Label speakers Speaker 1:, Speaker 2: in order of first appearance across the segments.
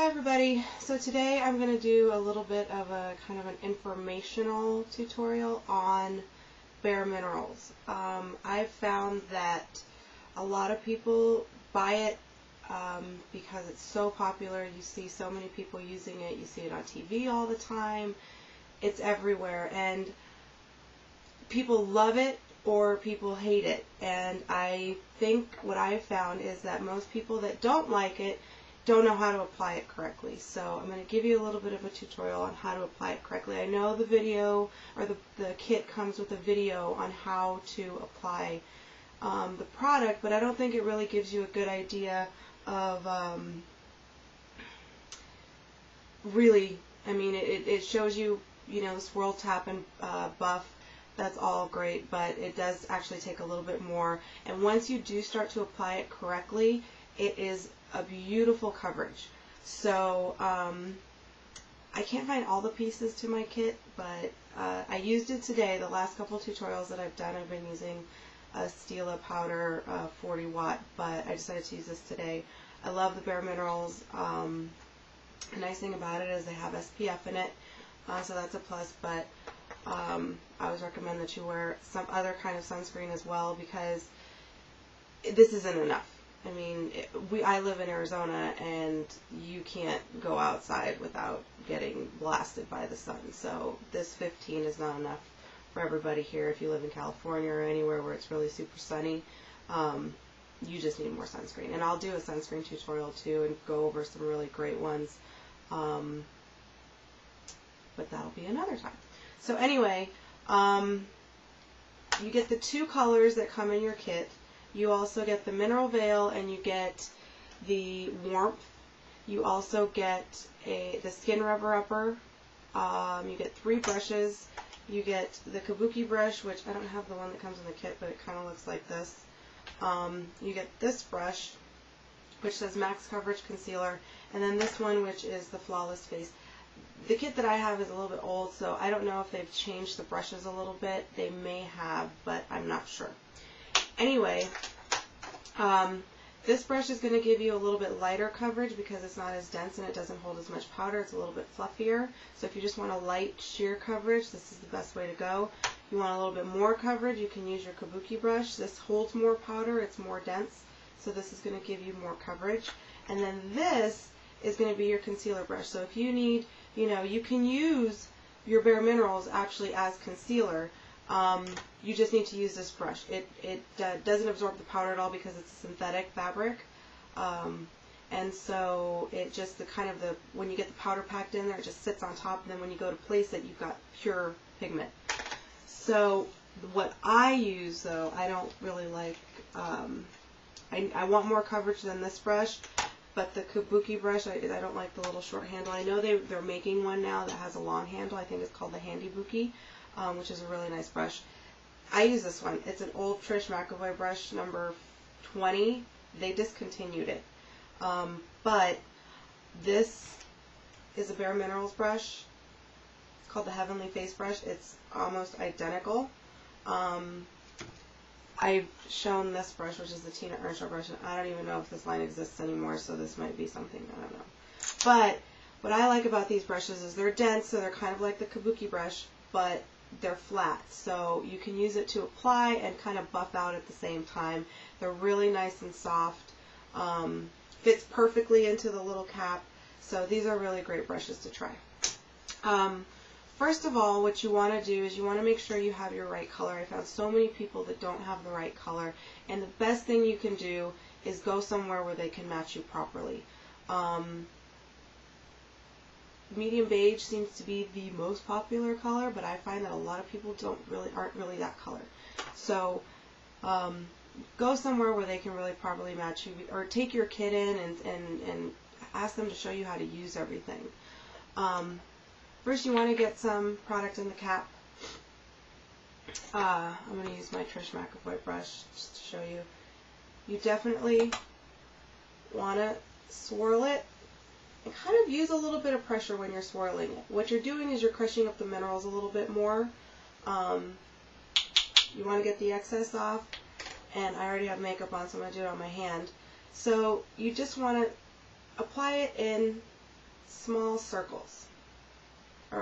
Speaker 1: everybody. So today I'm going to do a little bit of a kind of an informational tutorial on Bare Minerals. I've found that a lot of people buy it because it's so popular. You see so many people using it. You see it on TV all the time. It's everywhere, and people love it or people hate it. And I think what I've found is that most people that don't like it don't know how to apply it correctly. So I'm going to give you a little bit of a tutorial on how to apply it correctly. I know the video or the kit comes with a video on how to apply the product, but I don't think it really gives you a good idea of really, I mean, it shows you, you know, swirl, tap, and buff. That's all great, but it does actually take a little bit more. And once you do start to apply it correctly, it is a beautiful coverage. So I can't find all the pieces to my kit, but I used it today. The last couple tutorials that I've done, I've been using a Stila powder 40 watt, but I decided to use this today. I love the Bare Minerals. The nice thing about it is they have SPF in it, so that's a plus, but I always recommend that you wear some other kind of sunscreen as well, because this isn't enough. I mean, I live in Arizona, and you can't go outside without getting blasted by the sun. So this 15 is not enough for everybody here. If you live in California or anywhere where it's really super sunny, you just need more sunscreen. And I'll do a sunscreen tutorial too and go over some really great ones. But that'll be another time. So anyway, you get the two colors that come in your kit. You also get the mineral veil, and you get the warmth. You also get the skin rubber upper. You get 3 brushes. You get the kabuki brush, which I don't have the one that comes in the kit, but it kind of looks like this. You get this brush, which says Max Coverage Concealer, and then this one, which is the Flawless Face. The kit that I have is a little bit old, so I don't know if they've changed the brushes a little bit. They may have, but I'm not sure. Anyway, this brush is going to give you a little bit lighter coverage because it's not as dense and it doesn't hold as much powder. It's a little bit fluffier. So if you just want a light sheer coverage, this is the best way to go. If you want a little bit more coverage, you can use your kabuki brush. This holds more powder. It's more dense. So this is going to give you more coverage. And then this is going to be your concealer brush. So if you need, you know, you can use your Bare Minerals actually as concealer. You just need to use this brush. It doesn't absorb the powder at all because it's a synthetic fabric, and so it just when you get the powder packed in there, it just sits on top, and then when you go to place it, you've got pure pigment. So what I use, though, I don't really like. I want more coverage than this brush, but the kabuki brush, I don't like the little short handle. I know they're making one now that has a long handle. I think it's called the Handy Buki. Which is a really nice brush. I use this one. It's an old Trish McEvoy brush, number 20. They discontinued it. But this is a Bare Minerals brush. It's called the Heavenly Face brush. It's almost identical. I've shown this brush, which is the Tina Earnshaw brush, and I don't even know if this line exists anymore, so this might be something, I don't know. But what I like about these brushes is they're dense, so they're kind of like the kabuki brush, but they're flat, so you can use it to apply and kind of buff out at the same time. They're really nice and soft. Fits perfectly into the little cap, so these are really great brushes to try. First of all, what you want to do is you want to make sure you have your right color. I found so many people that don't have the right color, and the best thing you can do is go somewhere where they can match you properly. Medium beige seems to be the most popular color, but I find that a lot of people aren't really that color. So go somewhere where they can really properly match you, or take your kit in and ask them to show you how to use everything. First, you want to get some product in the cap. I'm going to use my Trish McEvoy brush just to show you. You definitely want to swirl it. And kind of use a little bit of pressure when you're swirling it. What you're doing is you're crushing up the minerals a little bit more. You want to get the excess off, and I already have makeup on, so I'm going to do it on my hand. So you just want to apply it in small circles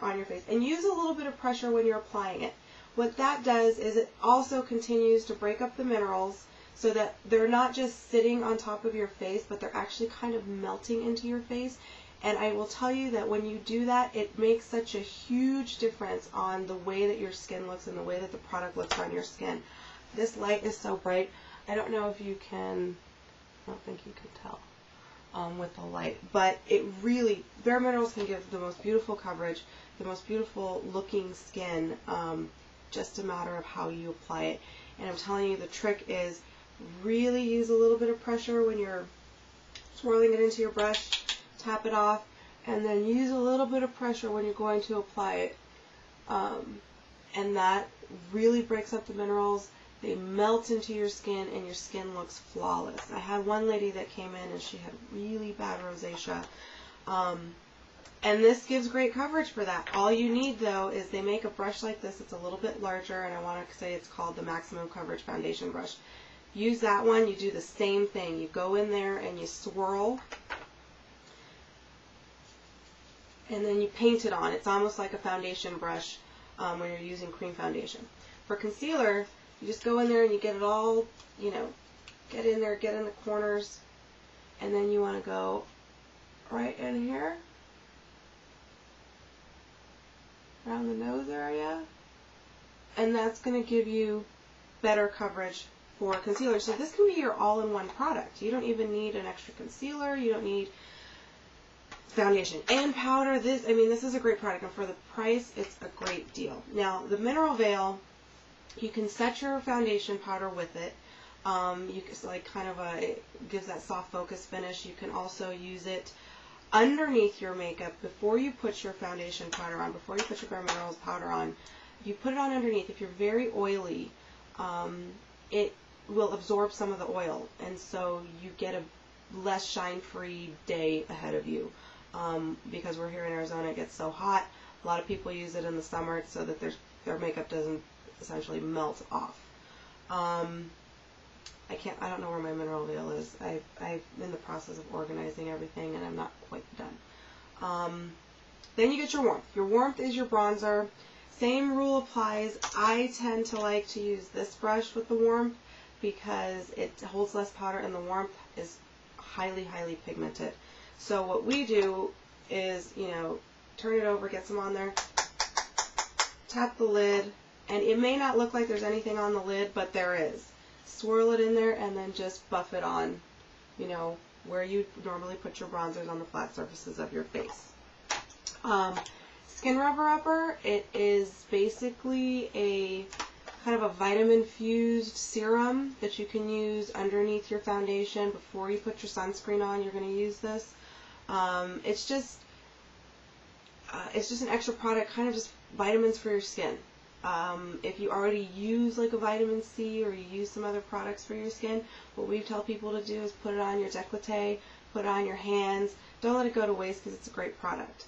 Speaker 1: on your face. And use a little bit of pressure when you're applying it. What that does is it also continues to break up the minerals so that they're not just sitting on top of your face, but they're actually kind of melting into your face. And I will tell you that when you do that, it makes such a huge difference on the way that your skin looks and the way that the product looks on your skin. This light is so bright. I don't know if you can, I don't think you can tell with the light, but it really, Bare Minerals can give the most beautiful coverage, the most beautiful looking skin, just a matter of how you apply it. And I'm telling you, the trick is really use a little bit of pressure when you're swirling it into your brush, tap it off, and then use a little bit of pressure when you're going to apply it. And that really breaks up the minerals. They melt into your skin, and your skin looks flawless. I had one lady that came in, and she had really bad rosacea. And this gives great coverage for that. All you need, though, is they make a brush like this. It's a little bit larger, and I want to say it's called the Maximum Coverage Foundation Brush. Use that one. You do the same thing. You go in there, and you swirl, and then you paint it on. It's almost like a foundation brush when you're using cream foundation. For concealer, you just go in there and you get it all, you know, get in there, get in the corners, and then you want to go right in here, around the nose area, and that's going to give you better coverage for concealer. So this can be your all-in-one product. You don't even need an extra concealer. You don't need foundation and powder. This is a great product, and for the price, it's a great deal. Now, the Mineral Veil, you can set your foundation powder with it. It gives that soft focus finish. You can also use it underneath your makeup before you put your foundation powder on, before you put your Bare Minerals powder on. You put it on underneath. If you're very oily, it will absorb some of the oil, and so you get a less shine-free day ahead of you. Because we're here in Arizona, it gets so hot. A lot of people use it in the summer so that their makeup doesn't essentially melt off. I don't know where my Mineral Veil is. I'm in the process of organizing everything, and I'm not quite done. Then you get your warmth. Your warmth is your bronzer. Same rule applies. I tend to like to use this brush with the warmth because it holds less powder, and the warmth is highly, highly pigmented. So what we do is, turn it over, get some on there, tap the lid, and it may not look like there's anything on the lid, but there is. Swirl it in there, and then just buff it on, where you normally put your bronzers, on the flat surfaces of your face. Skin Rubber Upper, it is basically a kind of a vitamin-fused serum that you can use underneath your foundation before you put your sunscreen on. You're going to use this. It's just an extra product, kind of just vitamins for your skin. If you already use like a vitamin C or you use some other products for your skin, what we tell people to do is put it on your décolleté, put it on your hands. Don't let it go to waste because it's a great product.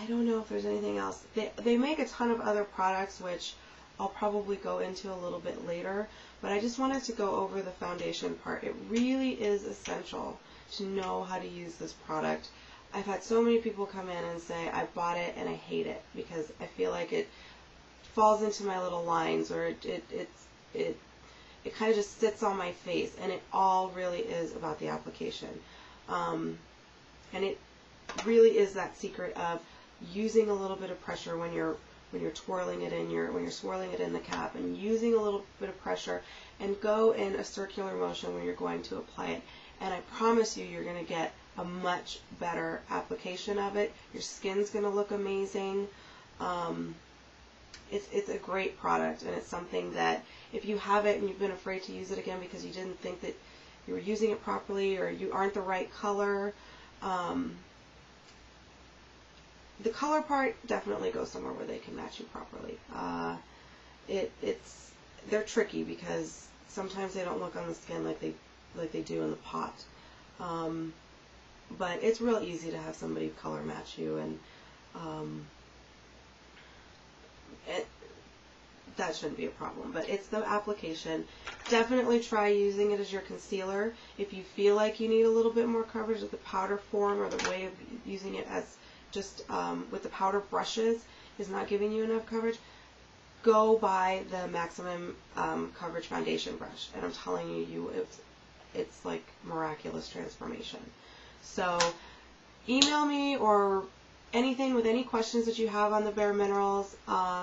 Speaker 1: I don't know if there's anything else. They make a ton of other products, which I'll probably go into a little bit later, but I just wanted to go over the foundation part. It really is essential to know how to use this product. I've had so many people come in and say, I bought it and I hate it because I feel like it falls into my little lines, or it kind of just sits on my face, and it all really is about the application. And it really is that secret of using a little bit of pressure when you're twirling it when you're swirling it in the cap, and using a little bit of pressure, and go in a circular motion when you're going to apply it. And I promise you, you're going to get a much better application of it. Your skin's going to look amazing. It's a great product, and it's something that if you have it and you've been afraid to use it again because you didn't think that you were using it properly, or you aren't the right color, the color part definitely goes somewhere where they can match you properly. They're tricky because sometimes they don't look on the skin like they do in the pot. But it's real easy to have somebody color match you, and that shouldn't be a problem. But it's the application. Definitely try using it as your concealer. If you feel like you need a little bit more coverage with the powder form, or the way of using it as just with the powder brushes is not giving you enough coverage, go buy the Maximum Coverage Foundation Brush. And I'm telling you, it's like miraculous transformation. So email me or anything with any questions that you have on the Bare Minerals.